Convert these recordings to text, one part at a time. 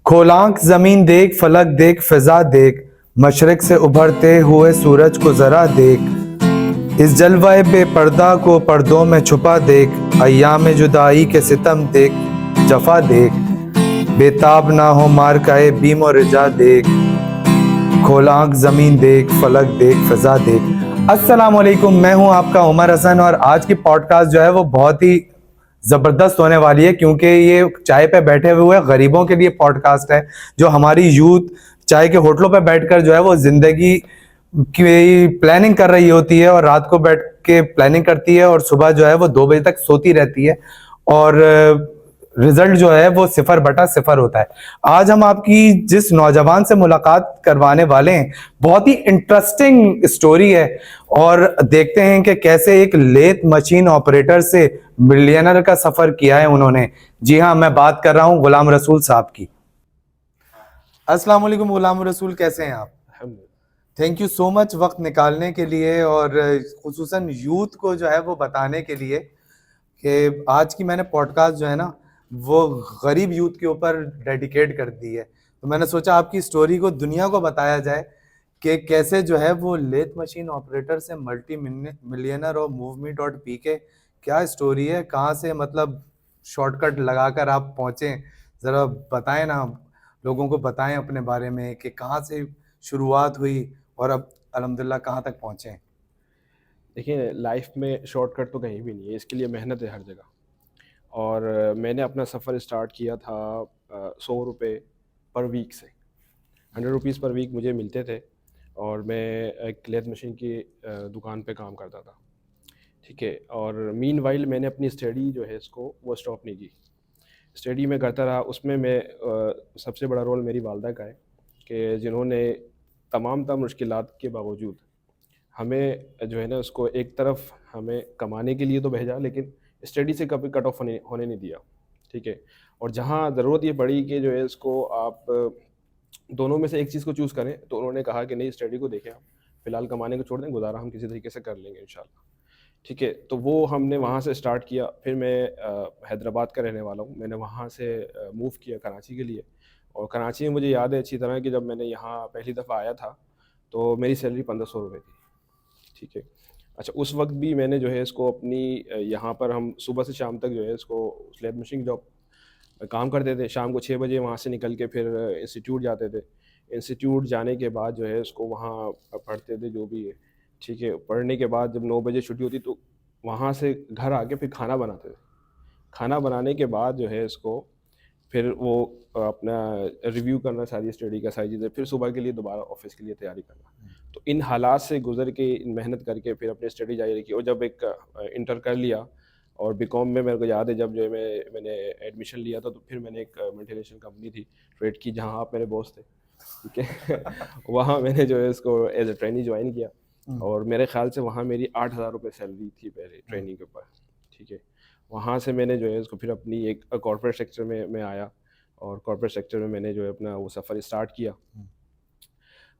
खोलांक जमीन देख, फलक देख, फिजा देख, मशरिक से उभरते हुए सूरज को जरा देख। इस जलवाए बेपर्दा को पर्दों में छुपा देख, अय्याम जुदाई के सितम देख, जफा देख। बेताब ना हो मार काए बीम और रिजा देख। खोलांक जमीन देख, फलक देख, फिजा देख। अस्सलाम वालेकुम, मैं हूं आपका उमर हसन और आज की पॉडकास्ट जो है वो बहुत ही जबरदस्त होने वाली है क्योंकि ये चाय पे बैठे हुए गरीबों के लिए पॉडकास्ट है। जो हमारी यूथ चाय के होटलों पे बैठकर जो है वो जिंदगी की प्लानिंग कर रही होती है और रात को बैठ के प्लानिंग करती है और सुबह जो है वो 2 बजे तक सोती रहती है और रिजल्ट जो है वो 0/0 होता है। आज हम आपकी जिस नौजवान से मुलाकात करवाने वाले हैं, बहुत ही इंटरेस्टिंग स्टोरी है और देखते हैं कि कैसे एक लेथ मशीन ऑपरेटर से मिलियनर का सफर किया है उन्होंने। जी हाँ, मैं बात कर रहा हूँ गुलाम रसूल साहब की। अस्सलाम वालेकुम गुलाम रसूल, कैसे हैं आप? थैंक यू सो मच वक्त निकालने के लिए और खुसूसन यूथ को जो है वो बताने के लिए कि आज की मैंने पॉडकास्ट जो है ना वो गरीब यूथ के ऊपर डेडिकेट कर दी है। तो मैंने सोचा आपकी स्टोरी को दुनिया को बताया जाए कि कैसे जो है वो लेथ मशीन ऑपरेटर से मल्टी मिलियनर और मूवमी डॉट पी के क्या स्टोरी है, कहाँ से मतलब शॉर्टकट लगाकर आप पहुँचे। ज़रा बताएं ना, लोगों को बताएं अपने बारे में कि कहाँ से शुरुआत हुई और अब अल्हम्दुलिल्लाह कहाँ तक पहुँचे। देखिए, लाइफ में शॉर्टकट तो कहीं भी नहीं है, इसके लिए मेहनत है हर जगह। और मैंने अपना सफ़र स्टार्ट किया था 100 रुपये पर वीक से। 100 रुपीज़ पर वीक मुझे मिलते थे और मैं एक लेथ मशीन की दुकान पे काम करता था। ठीक है। और मीन वाइल मैंने अपनी स्टडी जो है इसको वो स्टॉप नहीं की। स्टडी में करता रहा। उसमें मैं सबसे बड़ा रोल मेरी वालदा का है कि जिन्होंने तमाम मुश्किलात के बावजूद हमें जो है ना उसको एक तरफ हमें कमाने के लिए तो भेजा, लेकिन स्टडी से कभी कट ऑफ होने नहीं दिया। ठीक है। और जहाँ ज़रूरत ये पड़ी कि जो है इसको आप दोनों में से एक चीज़ को चूज़ करें, तो उन्होंने कहा कि नहीं, स्टडी को देखें, आप फ़िलहाल कमाने को छोड़ दें, गुजारा हम किसी तरीके से कर लेंगे इंशाल्लाह। ठीक है। तो वो हमने वहाँ से स्टार्ट किया। फिर मैं हैदराबाद का रहने वाला हूँ। मैंने वहाँ से मूव किया कराची के लिए। और कराची में मुझे याद है अच्छी तरह कि जब मैंने यहाँ पहली दफ़ा आया था तो मेरी सैलरी 1500 रुपये थी। ठीक है। अच्छा, उस वक्त भी मैंने जो है इसको अपनी यहाँ पर हम सुबह से शाम तक जो है इसको स्लैब मशीन जॉब काम करते थे। शाम को 6 बजे वहाँ से निकल के फिर इंस्टीट्यूट जाते थे। इंस्टीट्यूट जाने के बाद जो है इसको वहाँ पढ़ते थे जो भी है। ठीक है। पढ़ने के बाद जब 9 बजे छुट्टी होती तो वहाँ से घर आके फिर खाना बनाते थे। खाना बनाने के बाद जो है इसको फिर वो अपना रिव्यू करना सारी स्टडी का, सारी चीज़ें, फिर सुबह के लिए दोबारा ऑफिस के लिए तैयारी करना। तो इन हालात से गुजर के, इन मेहनत करके फिर अपनी स्टडी जारी रखी। और जब एक इंटर कर लिया और बीकॉम में मेरे को याद है जब जो है मैंने एडमिशन लिया था तो फिर मैंने एक मल्टीनेशनल कंपनी थी ट्रेड की, जहाँ आप मेरे बॉस थे। ठीक है। वहाँ मैंने जो है इसको एज ए ट्रेनी ज्वाइन किया और मेरे ख्याल से वहाँ मेरी 8,000 रुपये सैलरी थी पहले ट्रेनिंग के ऊपर। ठीक है। वहाँ से मैंने जो है इसको फिर अपनी एक कॉर्पोरेट सेक्टर में आया और कॉर्पोरेट सेक्टर में मैंने जो है अपना वो सफ़र स्टार्ट किया।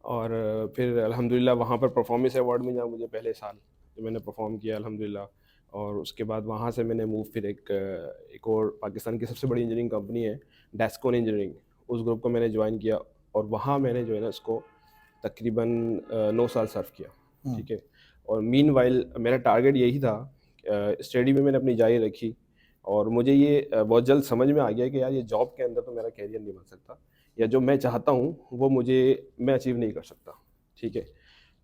और फिर अल्हम्दुलिल्लाह वहाँ पर परफॉर्मेंस अवार्ड मिला मुझे पहले साल, जो मैंने परफॉर्म किया अल्हम्दुलिल्लाह। और उसके बाद वहाँ से मैंने मूव फिर एक और पाकिस्तान की सबसे बड़ी इंजीनियरिंग कंपनी है डेस्कोन इंजीनियरिंग, उस ग्रुप को मैंने ज्वाइन किया और वहाँ मैंने जो है ना इसको तकरीबन 9 साल सर्व किया। ठीक है। और मीन वाइल मेरा टारगेट यही था, स्टडी में मैंने अपनी जारी रखी और मुझे ये बहुत जल्द समझ में आ गया कि यार ये जॉब के अंदर तो मेरा कैरियर नहीं बन सकता, या जो मैं चाहता हूँ वो मैं अचीव नहीं कर सकता। ठीक है।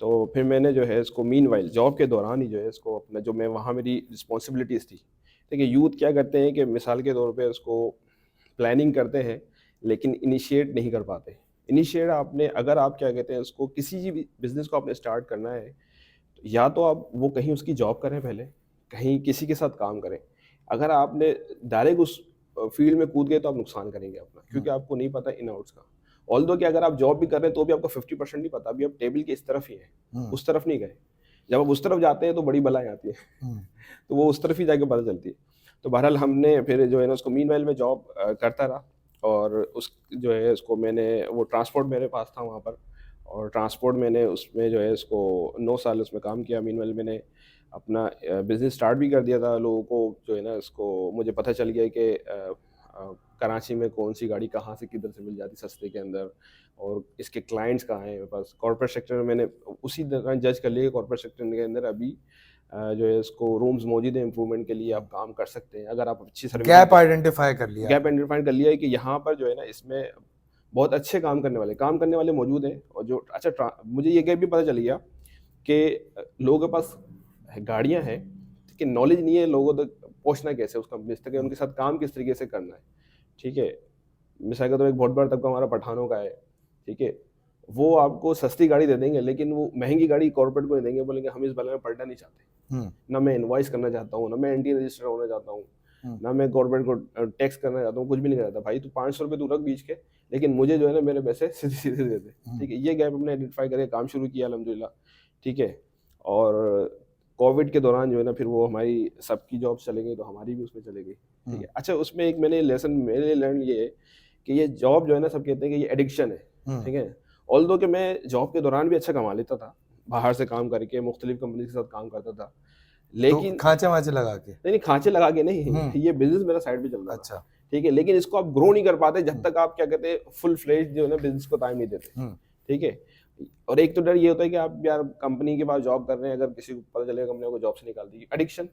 तो फिर मैंने जो है इसको मीन वाइल जॉब के दौरान ही जो है इसको अपना, जो मैं वहाँ मेरी रिस्पॉन्सिबिलिटीज़ थी। देखिए, यूथ क्या करते हैं कि मिसाल के तौर पे उसको प्लानिंग करते हैं लेकिन इनिशिएट नहीं कर पाते। इनिशिएट आपने, अगर आप क्या कहते हैं उसको, किसी भी बिज़नेस को आपने स्टार्ट करना है, तो या तो आप वो कहीं उसकी जॉब करें पहले, कहीं किसी के साथ काम करें। अगर आपने डायरेक्ट उस फील्ड में कूद गए तो आप नुकसान करेंगे अपना, क्योंकि आपको नहीं पता इन आउट्स का। ऑल्दो कि अगर आप जॉब भी कर रहे हैं तो भी आपको 50% नहीं पता, अभी आप टेबल के इस तरफ ही हैं, उस तरफ नहीं गए। जब आप उस तरफ जाते हैं तो बड़ी बलाएँ आती हैं। तो वो उस तरफ ही जाके पता चलती है। तो बहरहाल हमने फिर जो है ना उसको मीनवाइल में जॉब करता रहा और उस जो है उसको मैंने वो ट्रांसपोर्ट मेरे पास था वहाँ पर, और ट्रांसपोर्ट मैंने उसमें जो है इसको 9 साल उसमें काम किया। मीनवाइल मैंने अपना बिज़नेस स्टार्ट भी कर दिया था। लोगों को जो है ना इसको मुझे पता चल गया कि कराची में कौन सी गाड़ी कहाँ से किधर से मिल जाती सस्ते के अंदर, और इसके क्लाइंट्स कहाँ हैं मेरे पास। कॉर्पोरेट सेक्टर में मैंने उसी दौरान जज कर लिया कि कॉर्पोरेट सेक्टर के अंदर अभी जो है इसको रूम्स मौजूद है, इम्प्रूवमेंट के लिए आप काम कर सकते हैं अगर आप अच्छी सर्विस। गैप आइडेंटिफाई कर लिया गैप आइडेंटिफाई कर लिया है कि यहाँ पर जो है ना इसमें बहुत अच्छे काम करने वाले मौजूद हैं। और जो अच्छा मुझे ये गैप भी पता चल गया कि लोगों के पास गाड़ियाँ हैं, ठीक है, नॉलेज नहीं है लोगों तक पहुँचना कैसे उस कंपनी तक, उनके साथ काम किस तरीके से करना है, ठीक है। मिसाल का तो एक बहुत बड़ा तबका हमारा पठानों का है, ठीक है, वो आपको सस्ती गाड़ी दे देंगे लेकिन वो महंगी गाड़ी कॉर्पोरेट को नहीं देंगे, बोलेंगे हम इस बला में पलटना नहीं चाहते, ना मैं इनवॉइस करना चाहता हूँ, ना मैं एंटी रजिस्टर होना चाहता हूँ, ना मैं गवर्नमेंट को टैक्स करना चाहता हूँ, कुछ भी नहीं करना चाहता। भाई तू 500 रुपये तू रख बीच के, लेकिन मुझे जो है ना मेरे पैसे सीधे सीधे दे दे, ठीक है। ये गैप हमने आइडेंटिफाई करके काम शुरू किया अल्हम्दुलिल्लाह, ठीक है। और कोविड के दौरान जो है ना फिर वो हमारी सबकी जॉब चले गई तो हमारी भी उसमें चले गई, ठीक है। अच्छा उसमें एक मैंने लेसन मेरे लिए लर्न ये है कि ये जॉब जो है ना सब कहते हैं कि ये एडिक्शन है, ठीक है। ऑल्दो कि मैं जॉब के दौरान भी अच्छा कमा लेता था, बाहर से काम करके मुख्तलिफ कंपनी के साथ काम करता था, लेकिन तो खांचे वाचे लगा के नहीं खांचे लगा के नहीं, ये बिजनेस मेरा साइड पे चल रहा था, अच्छा ठीक है। लेकिन इसको आप ग्रो नहीं कर पाते जब तक आप क्या कहते हैं फुल फ्लेज जो है ना बिजनेस को टाइम नहीं देते, ठीक है। और एक तो डर ये होता है कि आप यार कंपनी के पास जॉब कर रहे हैं, अगर किसी को पता चलेगा कंपनी को जॉब से निकाल देगी, एडिक्शन,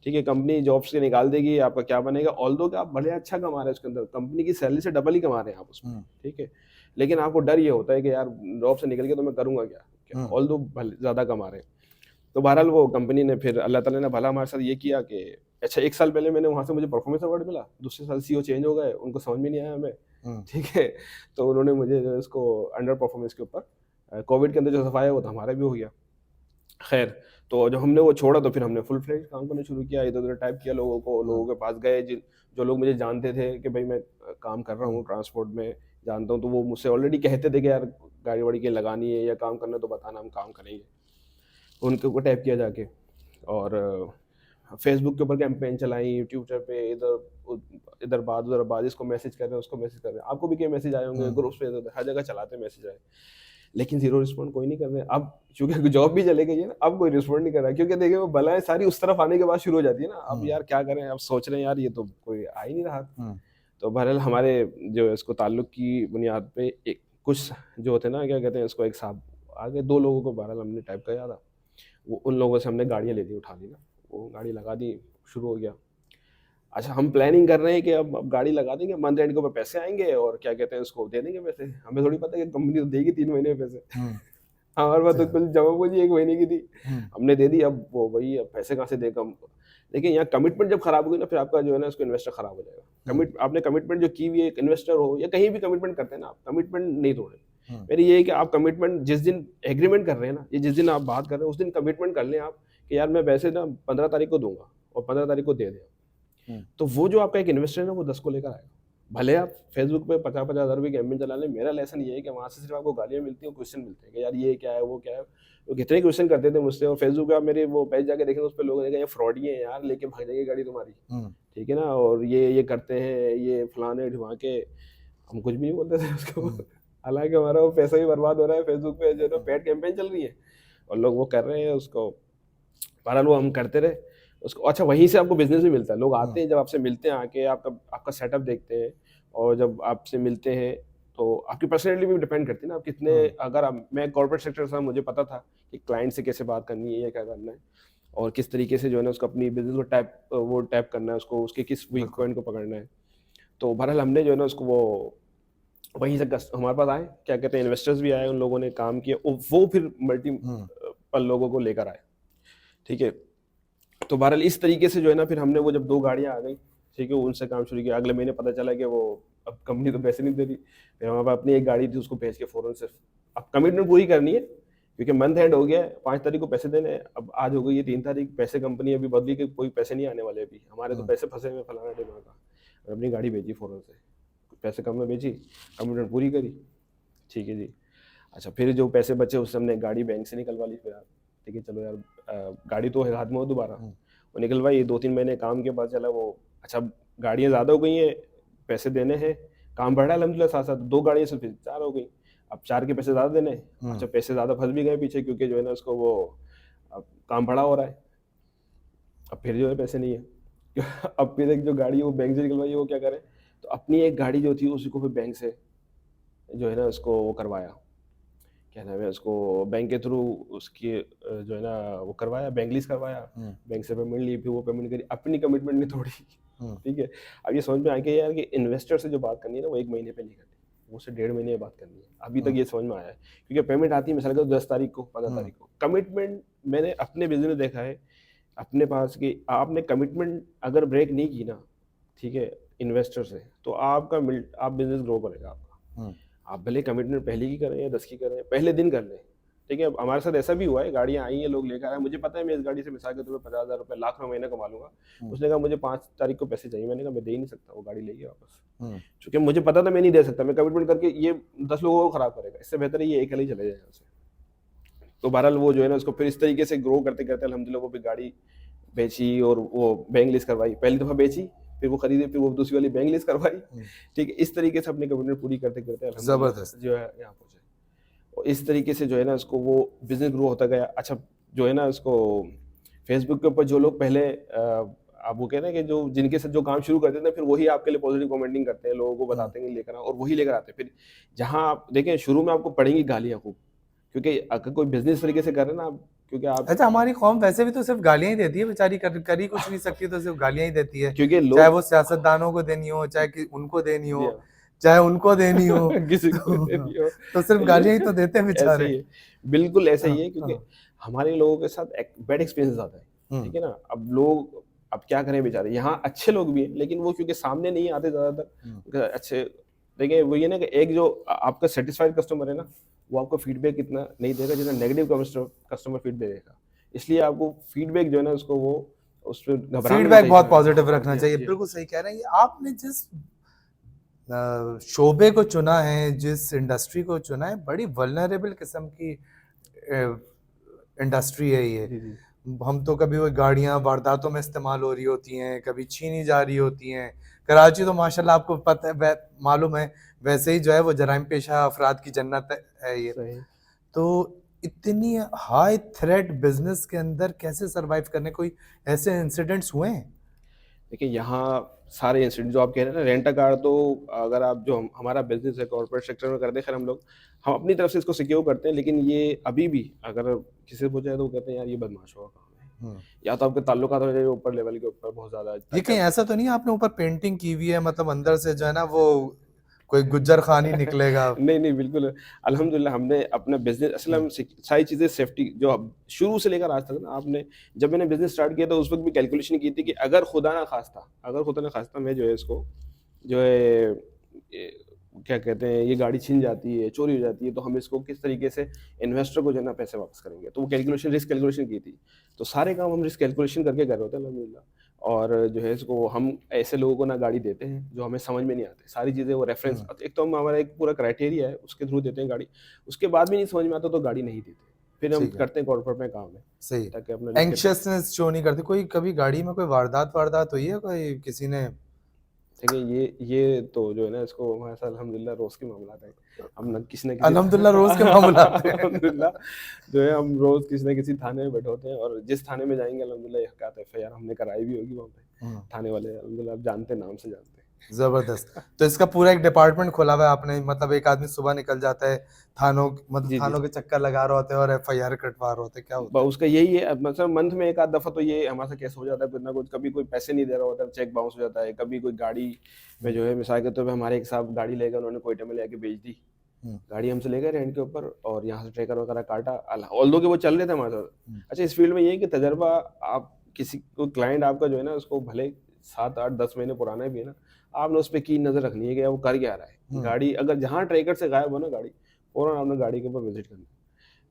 ठीक है, कंपनी जॉब से निकाल देगी, आपका क्या बनेगा। ऑल्दो कि आप भले अच्छा कमा रहे हैं उसके अंदर, कंपनी की सैलरी से डबल ही कमा रहे हैं आप उसमें, ठीक है, लेकिन आपको डर ये होता है कि यार जॉब से निकल के तो मैं करूंगा क्या, ऑल्दो भले ज़्यादा कमा रहे हैं। तो बहरहाल वो कंपनी ने फिर अल्लाह ताला ने भला हमारे साथ ये किया कि अच्छा 1 साल पहले मैंने वहाँ से मुझे परफॉर्मेंस अवार्ड मिला, दूसरे साल सीईओ चेंज हो गए, उनको समझ में नहीं आया हमें, ठीक है। तो उन्होंने मुझे जो है इसको अंडर परफॉर्मेंस के ऊपर कोविड के अंदर जो सफाया वो तो हमारा भी हो गया। खैर, तो जब हमने वो छोड़ा तो फिर हमने फुल फ्लेज काम करना शुरू किया, इधर-उधर टाइप किया लोगों को, लोगों के पास गए जो लोग मुझे जानते थे कि भाई मैं काम कर रहा हूँ ट्रांसपोर्ट में, जानता हूँ, तो वो मुझसे ऑलरेडी कहते थे कि यार गाड़ी-वाड़ी की लगानी है या काम करना है तो बताना, हम काम करेंगे। उनके ऊपर टैप किया जाके, और फेसबुक के ऊपर कैंपेन चलाई, ट्विटर पे इधर बात उधर बात, इसको मैसेज कर रहे हैं उसको मैसेज कर रहे हैं, आपको भी कई मैसेज आए होंगे ग्रुप्स पे, हर जगह चलाते हैं मैसेज आए, लेकिन जीरो रिस्पॉन्ड कोई नहीं कर रहे हैं। अब चूंकि जॉब भी चले गई है ना, अब कोई रिस्पॉन्ड नहीं कर रहा, क्योंकि देखिए वो बलाएं सारी उस तरफ आने के बाद शुरू हो जाती है ना, अब यार क्या करें, अब सोच रहे हैं यार ये तो कोई आ ही नहीं रहा। तो बहरहाल हमारे जो है इसको ताल्लुक की बुनियाद पे एक कुछ जो होते हैं ना क्या कहते हैं इसको, एक साहब आगे 2 लोगों को बहरहाल हमने टाइप किया था, वो उन लोगों से हमने गाड़ियाँ ले ली, उठा ली ना, वो गाड़ी लगा दी, शुरू हो गया। अच्छा हम प्लानिंग कर रहे हैं कि अब गाड़ी लगा देंगे, मंथ एंड के ऊपर पैसे आएंगे और क्या कहते हैं उसको दे देंगे पैसे, हमें थोड़ी पता है कि कंपनी तो देगी 3 महीने में पैसे। हमारे पास तो कुल जमा पूंजी 1 महीने की थी, हमने दे दी, अब वो वही अब पैसे कहाँ से देगा हम। लेकिन यहाँ कमिटमेंट जब खराब होगी ना फिर आपका जो है ना उसको इन्वेस्टर खराब हो जाएगा। आपने कमिटमेंट जो की हुई है, एक इन्वेस्टर हो या कहीं भी कमिटमेंट करते हैं ना, आप कमिटमेंट नहीं तोड़े। मेरी ये है कि आप कमिटमेंट जिस दिन एग्रीमेंट कर रहे हैं ना, ये जिस दिन आप बात कर रहे हैं उस दिन कमिटमेंट कर लें आप कि यार मैं पैसे ना 15 तारीख को दूंगा और 15 तारीख को दे दें। तो वो जो आपका एक इन्वेस्टर है ना वो 10 को लेकर आएगा। भले आप फेसबुक पे 50-50 हज़ार रुपये कैंपेन चला लें, मेरा लेसन ये है कि वहाँ से सिर्फ आपको गालियाँ मिलती हैं, क्वेश्चन मिलते हैं कि यार ये क्या है वो क्या है। वो कितने क्वेश्चन करते थे मुझसे, और फेसबुक पे आप मेरे वो पेज जाके देखेंगे उस पर लोग ये फ्रॉडी है यार, लेके भाग जाएगी गाड़ी तुम्हारी, ठीक है ना, और ये करते हैं, ये फलाने ढिमाके। हम कुछ भी नहीं बोलते थे उसको। हालांकि हमारा वो पैसा भी बर्बाद हो रहा है, फेसबुक पे जो है ना पेड कैंपेन चल रही है और लोग वो कर रहे हैं उसको। बहरहाल वो हम करते रहे उसको। अच्छा वहीं से आपको बिजनेस भी मिलता है, लोग आते हैं, जब आपसे मिलते हैं आके आपका सेटअप देखते हैं, और जब आपसे मिलते हैं तो आपकी पर्सनैलिटी भी डिपेंड करती है ना, आप कितने, अगर मैं कॉर्पोरेट सेक्टर से, मुझे पता था कि क्लाइंट से कैसे बात करनी है या क्या करना है, और किस तरीके से जो है ना उसको अपनी बिजनेस को टैप करना है, उसको उसके किस वीक पॉइंट को पकड़ना है। तो बहरहाल हमने जो है ना उसको वो वहीं से हमारे पास आए, क्या कहते हैं, इन्वेस्टर्स भी आए, उन लोगों ने काम किया, वो फिर मल्टीपल लोगों को लेकर आए, ठीक है। तो बहरहाल इस तरीके से जो है ना फिर हमने वो जब 2 गाड़ियाँ आ गई, ठीक है, उनसे काम शुरू किया। अगले महीने पता चला कि वो अब कंपनी तो पैसे नहीं दे रही, फिर हमारे पास अपनी एक गाड़ी थी, उसको भेज के फ़ौरन से अब कमिटमेंट पूरी करनी है, क्योंकि मंथ एंड हो गया है, 5 तारीख को पैसे देने हैं, अब आज हो गई है 3 तारीख, पैसे कंपनी अभी बदली के कोई पैसे नहीं आने वाले, अभी हमारे तो पैसे फंसे हुए फलाना ढिमाका। अपनी गाड़ी भेजी फ़ौरन से, पैसे कम में बेची, कमिटमेंट पूरी करी, ठीक है जी। अच्छा फिर जो पैसे बचे उससे हमने गाड़ी बैंक से निकलवा ली, फिर ठीक है चलो यार गाड़ी तो है हाथ में हो दोबारा, वो निकलवाई। 2-3 महीने काम के बाद चला वो, अच्छा गाड़ियाँ ज़्यादा हो गई हैं, पैसे देने हैं, काम बढ़ा अल्हम्दुलिल्लाह, साथ साथ 2 गाड़ियाँ से फिर 4 हो गई, अब 4 के पैसे ज़्यादा देने। अच्छा पैसे ज़्यादा फंस भी गए पीछे, क्योंकि जो है ना उसको वो अब काम बढ़ा हो रहा है, अब फिर जो है पैसे नहीं है। अब फिर एक जो गाड़ी वो बैंक से निकलवाई है वो क्या करें, तो अपनी एक गाड़ी जो थी उसी को फिर बैंक से जो है ना उसको वो करवाया, क्या नाम है उसको, बैंक के थ्रू उसकी जो है ना वो करवाया, बैंक लीज करवाया, बैंक से पेमेंट ली, फिर वो पेमेंट करी, अपनी कमिटमेंट नहीं तोड़ी। ठीक है। अब ये समझ में आ गया यार कि इन्वेस्टर से जो बात करनी है ना वो 1 महीने पे नहीं करनी, वो उससे 1.5 महीने में बात करनी है। अभी तक ये समझ में आया है, क्योंकि पेमेंट आती है मिसाल का 10 तारीख को, 15 तारीख को। कमिटमेंट मैंने अपने बिजनेस में देखा है अपने पास कि आपने कमिटमेंट अगर ब्रेक नहीं की ना, ठीक है, इन्वेस्टर से, तो आप बिजनेस ग्रो करेगा आपका। आप भले कमिटमेंट पहले की करें या 10 की करें, पहले दिन कर लें। ठीक है, अब हमारे साथ ऐसा भी हुआ है, गाड़ियाँ आई हैं, लोग लेकर आए, मुझे पता है मैं इस गाड़ी से मिसाल के तौर पर 50,000 रुपये, लाख में महीने कमा लूंगा। उसने कहा मुझे 5 तारीख को पैसे चाहिए, मैंने कहा मैं दे ही नहीं सकता, वो गाड़ी लेगी वापस, क्योंकि मुझे पता था मैं नहीं दे सकता, मैं कमिटमेंट करके ये 10 लोगों को खराब करेगा, इससे बेहतर है ये अकेले ही चले जाए यहाँ से। तो बहरहाल वो जो है ना उसको फिर इस तरीके से ग्रो करते करते अल्हम्दुलिल्लाह वो भी गाड़ी बेची और वो बैंक लीज करवाई, पहली दफ़ा बेची, फिर वो खरीदी, फिर वो दूसरी वाली बैंक लीज करवाई। ठीक है, इस तरीके से अपनी कमिटमेंट पूरी करते करते अल्हम्दुलिल्लाह जबरदस्त। जो है यहाँ पहुंचे। और इस तरीके से जो है ना उसको वो बिजनेस ग्रो होता गया। अच्छा, जो है ना उसको फेसबुक के ऊपर जो लोग पहले आप वो कह रहे हैं कि जो जिनके साथ जो काम शुरू करते थे फिर वही आपके लिए पॉजिटिव कमेंटिंग करते हैं, लोगों को बताते हैं कि लेकर आओ, और वही लेकर आते हैं। फिर जहाँ आप देखें शुरू में आपको पड़ेंगी गालियाँ खूब, क्योंकि अगर कोई बिजनेस तरीके से कर रहे हैं ना आप, क्योंकि आप अच्छा, हमारी कौम वैसे भी तो सिर्फ गालियां ही देती है बेचारी, कर ही कुछ नहीं सकती, तो सिर्फ गालियां ही देती है, क्योंकि चाहे लोग वो सियासतदानों को देनी हो, चाहे कि उनको देनी जी हो, हाँ चाहे उनको देनी हो किसी को दे तो, दियो। तो सिर्फ गालियां ही तो देते हैं ऐसे बेचारे। ही है, बिल्कुल ऐसे ही हाँ, है, क्योंकि हाँ, हमारे लोगों के साथ एक बैड एक्सपीरियंस आता है। ठीक है ना, अब लोग अब क्या करें बेचारे, यहाँ अच्छे लोग भी हैं लेकिन वो क्योंकि सामने नहीं आते ज़्यादातर अच्छे। देखिए वो ये ना कि एक जो आपका सेटिस्फाइड कस्टमर है ना, वो आपको फीडबैक इतना नहीं देगा जितना नेगेटिव कस्टमर फीडबैक देगा। इसलिए आपको फीडबैक जो है ना उसको वो उस पर घबराना नहीं फीडबैक चाहिए बहुत सामने से। पॉजिटिव हाँ रखना जी हाँ चाहिए, जी हाँ। बिल्कुल सही कह रहे हैं। ये आपने जिस शोबे को चुना है, जिस इंडस्ट्री को चुना है, बड़ी वल्नरेबल किस्म की इंडस्ट्री है ये। जी जी हम तो कभी वो गाड़ियां वारदातों में इस्तेमाल हो रही होती हैं, कभी छीनी जा रही होती हैं। कराची तो माशाल्लाह आपको पता है, मालूम है, वैसे ही जो है वो जराइम पेशा अफराद की जन्नत है ये। सही। तो इतनी हाई थ्रेट बिजनेस के अंदर कैसे सरवाइव करने, कोई ऐसे इंसिडेंट्स हुए हैं? देखिए यहाँ सारे इंस्टीट्यूट जो आप कह रहे हैं ना, रेंट अ कार, तो अगर आप जो हमारा बिजनेस है कॉर्पोरेट सेक्टर में करते हैं, खैर हम अपनी तरफ से इसको सिक्योर करते हैं, लेकिन ये अभी भी अगर किसी से पूछा जाए तो वो कहते हैं यार ये बदमाशों का काम है, या तो आपके ताल्लुकात हो जाए ऊपर लेवल के ऊपर बहुत ज़्यादा, ये ताकि कहीं आप ऐसा तो नहीं है आपने ऊपर पेंटिंग की हुई है, मतलब अंदर से जो है ना वो कोई गुज्जर खान ही निकलेगा? नहीं नहीं बिल्कुल, अल्हम्दुलिल्लाह हमने अपना बिजनेस असल हम सारी चीज़ें सेफ्टी जो अब शुरू से लेकर आज तक ना, आपने जब मैंने बिजनेस स्टार्ट किया था उस वक्त भी कैलकुलेशन की थी कि अगर खुदा ना खास्ता मैं जो है इसको जो है क्या कहते हैं ये गाड़ी छिन जाती है, चोरी हो जाती है, तो हम इसको किस तरीके से इन्वेस्टर को जो है ना पैसे वापस करेंगे, तो वो कैलकुलेशन रिस्क कैलकुलेशन की थी। तो सारे काम हम रिस्क कैलकुलेशन करके कर रहे होते हैं अल्हम्दुलिल्लाह। और जो है इसको हम ऐसे लोगों को ना गाड़ी देते हैं जो हमें समझ में नहीं आते, सारी चीज़ें वो रेफरेंस, एक तो हम हमारा एक पूरा क्राइटेरिया है उसके थ्रू देते हैं गाड़ी, उसके बाद भी नहीं समझ में आता तो गाड़ी नहीं देते, फिर हम ठीक है, करते हैं कॉर्पोरेट में काम है, सही। ताकि अपना रिस्क। एंग्शियसनेस शो नहीं करती कोई? कभी गाड़ी में कोई वारदात वारदात हुई है, कोई किसी ने? देखिए ये तो जो है ना इसको हमारे साथ अल्हम्दुलिल्लाह रोज़ की मामलात है। हम ना किसी न किसी अल्हम्दुलिल्लाह रोज के मामलात हैं। अल्हम्दुलिल्लाह जो है हम रोज़ किसी न किसी थाने में बैठे होते हैं, और जिस थाने में जाएँगे अल्हम्दुलिल्लाह एक आध एफआईआर हमने कराई भी होगी वहाँ पे। थाने वाले अल्हम्दुलिल्लाह आप जानते हैं, नाम से जानते हैं। जबरदस्त। तो इसका पूरा एक डिपार्टमेंट खोला हुआ है आपने, मतलब एक आदमी सुबह निकल जाता है, थानों मतलब जी, जी। थानों के चक्कर लगा रहे होते हैं और एफआईआर कटवा रहे होते हैं, क्या ब होता है? उसका यही है, अब मतलब मंथ में एक आध दफ़ा तो ये हमारे साथ केस हो जाता है कुछ ना कुछ, कभी कोई पैसे नहीं दे रहा होता है, चेक बाउंस हो जाता है, कभी कोई गाड़ी में जो है मिसाल के तौर पे हमारे एक साहब गाड़ी लेकर उन्होंने क्वेटा में लेके बेच दी। गाड़ी हमसे ले गए रेंट के ऊपर और यहाँ से ट्रेकर वगैरह काटा, ऑल्दो कि वो चल रहे थे हमारे साथ। अच्छा, इस फील्ड में ये है कि तजर्बा, आप किसी को क्लाइंट आपका जो है ना उसको भले 7, 8, 10 महीने पुराना भी है ना, आपने उस पे कीन नज़र रखनी है कि वो कर क्या रहा है। गाड़ी अगर जहाँ ट्रेकर से गायब हो ना गाड़ी, फ़ौरन आपने गाड़ी के ऊपर विज़िट करना है।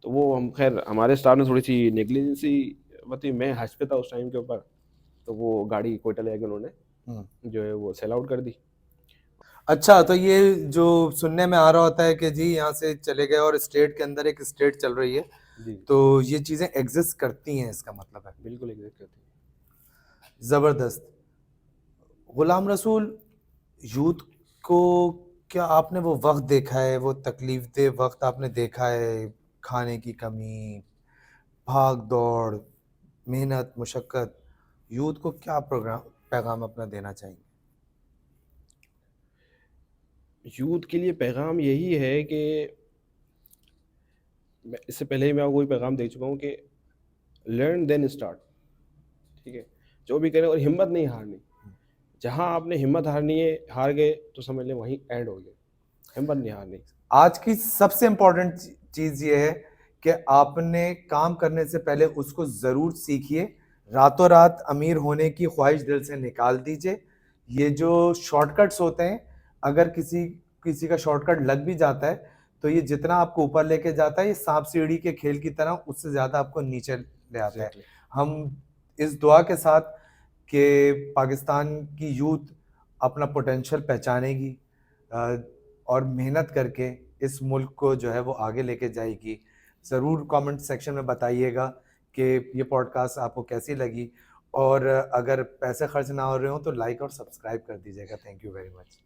तो वो हम खैर हमारे स्टाफ ने थोड़ी-सी नेग्लिजेंसी बरती, मैं हज पे था उस टाइम के ऊपर, तो वो गाड़ी क्वेटा ले आके उन्होंने जो है वो सेल आउट कर दी। अच्छा, तो ये जो सुनने में आ रहा होता है कि जी यहाँ से चले गए और स्टेट के अंदर एक स्टेट चल रही है, जी, तो ये चीजें एग्जिस्ट करती हैं, इसका मतलब है। बिल्कुल एग्ज़ैक्ट करती है। जबरदस्त। गुलाम रसूल, यूथ को क्या आपने वो वक्त देखा है, वो तकलीफ दे वक्त आपने देखा है, खाने की कमी, भाग दौड़, मेहनत, मुशक्कत, यूथ को क्या प्रोग्राम पैगाम अपना देना चाहेंगे? यूथ के लिए पैगाम यही है कि इससे पहले ही मैं आपको कोई पैगाम दे चुका हूँ कि लर्न देन स्टार्ट। ठीक है, जो भी करें और हिम्मत नहीं हारनी। जहाँ आपने हिम्मत हारनी है, हार गए तो समझ लें वहीं एंड हो गया। हिम्मत नहीं हारनी। आज की सबसे इम्पोर्टेंट चीज ये है कि आपने काम करने से पहले उसको जरूर सीखिए। रातों रात अमीर होने की ख्वाहिश दिल से निकाल दीजिए। ये जो शॉर्टकट्स होते हैं, अगर किसी किसी का शॉर्टकट लग भी जाता है तो ये जितना आपको ऊपर लेके जाता है, ये सांप सीढ़ी के खेल की तरह उससे ज्यादा आपको नीचे ले आता है। एग्जैक्टली। हम इस दुआ के साथ कि पाकिस्तान की यूथ अपना पोटेंशियल पहचानेगी और मेहनत करके इस मुल्क को जो है वो आगे लेके जाएगी। ज़रूर कमेंट सेक्शन में बताइएगा कि ये पॉडकास्ट आपको कैसी लगी, और अगर पैसे खर्च ना हो रहे हो तो लाइक और सब्सक्राइब कर दीजिएगा। Thank you very much.